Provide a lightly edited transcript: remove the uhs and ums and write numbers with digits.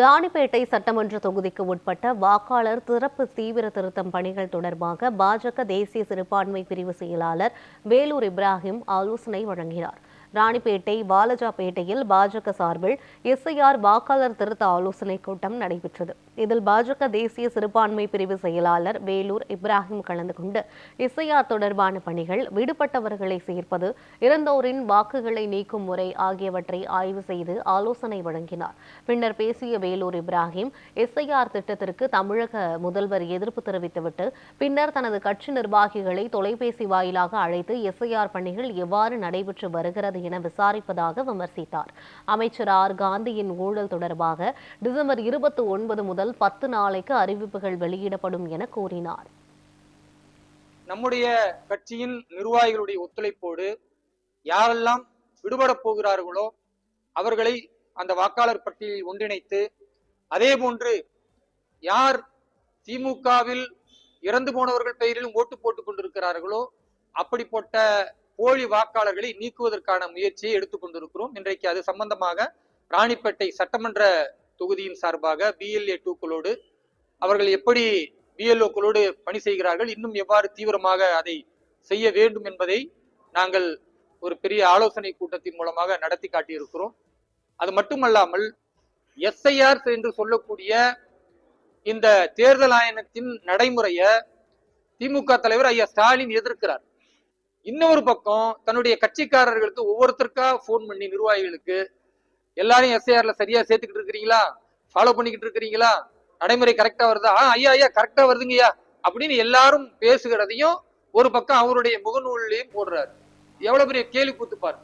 ராணிப்பேட்டை சட்டமன்ற தொகுதிக்கு உட்பட்ட வாக்காளர் சிறப்பு தீவிர திருத்தம் பணிகள் தொடர்பாக பாஜக தேசிய சிறுபான்மை பிரிவு செயலாளர் வேலூர் இப்ராஹிம் ஆலோசனை வழங்கினார். ராணிப்பேட்டை வாலஜாபேட்டையில் பாஜக சார்பில் எஸ்ஐஆர் வாக்காளர் திருத்த ஆலோசனைக் கூட்டம் நடைபெற்றது. இதில் பாஜக தேசிய சிறுபான்மை பிரிவு செயலாளர் வேலூர் இப்ராஹிம் கலந்து கொண்டு எஸ்ஐஆர் தொடர்பான பணிகள், விடுபட்டவர்களை சேர்ப்பது, இறந்தோரின் வாக்குகளை நீக்கும் முறை ஆகியவற்றை ஆய்வு செய்து ஆலோசனை வழங்கினார். பின்னர் பேசிய வேலூர் இப்ராஹிம், எஸ்ஐஆர் திட்டத்திற்கு தமிழக முதல்வர் எதிர்ப்பு தெரிவித்துவிட்டு பின்னர் தனது கட்சி நிர்வாகிகளை தொலைபேசி வாயிலாக அழைத்து எஸ்ஐஆர் பணிகள் எவ்வாறு நடைபெற்று வருகிறது என விசாரிப்பதாக விமர்சித்தார். அமைச்சர் ஆர் காந்தியின் ஊழல் தொடர்பாக டிசம்பர் 29 முதல் 10 நாளைக்கு அறிவிப்புகள் வெளியிடப்படும் என கூறினார். நம்முடைய கட்சியின் நிர்வாகிகளுடைய ஒத்துழைப்போடு யாரெல்லாம் விடுபட போகிறார்களோ அவர்களை அந்த வாக்காளர் பட்டியலில் ஒன்றிணைத்து, அதே போன்று யார் திமுகவில் இறந்து போனவர்கள் பெயரிலும் ஓட்டு போட்டுக் கொண்டிருக்கிறார்களோ அப்படிப்பட்ட போலி வாக்காளர்களை நீக்குவதற்கான முயற்சியை எடுத்துக் கொண்டிருக்கிறோம். இன்றைக்கு அது சம்பந்தமாக ராணிப்பேட்டை சட்டமன்ற தொகுதியின் சார்பாக BLA 2க்களோடு அவர்கள் எப்படி BLOக்களோடு பணி செய்கிறார்கள், இன்னும் எவ்வாறு தீவிரமாக அதை செய்ய வேண்டும் என்பதை நாங்கள் ஒரு பெரிய ஆலோசனை கூட்டத்தின் மூலமாக நடத்தி காட்டியிருக்கிறோம். அது மட்டுமல்லாமல் SIR என்று சொல்லக்கூடிய இந்த தேர்தல் ஆணையத்தின் நடைமுறைய திமுக தலைவர் ஐயா ஸ்டாலின் எதிர்க்கிறார். இன்னொரு பக்கம் தன்னுடைய கட்சிக்காரர்களுக்கு ஒவ்வொருத்தருக்கா போன் பண்ணி நிர்வாகிகளுக்கு எல்லாரையும் SIRல சரியா சேர்த்துக்கிட்டு இருக்கிறீங்களா, ஃபாலோ பண்ணிக்கிட்டு இருக்கிறீங்களா, நடைமுறை கரெக்டா வருதா, ஐயா கரெக்டா வருதுங்கய்யா அப்படின்னு எல்லாரும் பேசுகிறதையும் ஒரு பக்கம் அவருடைய முகநூல்லையும் போடுறாரு. எவ்வளவு பெரிய கேலி கூத்து பாரு.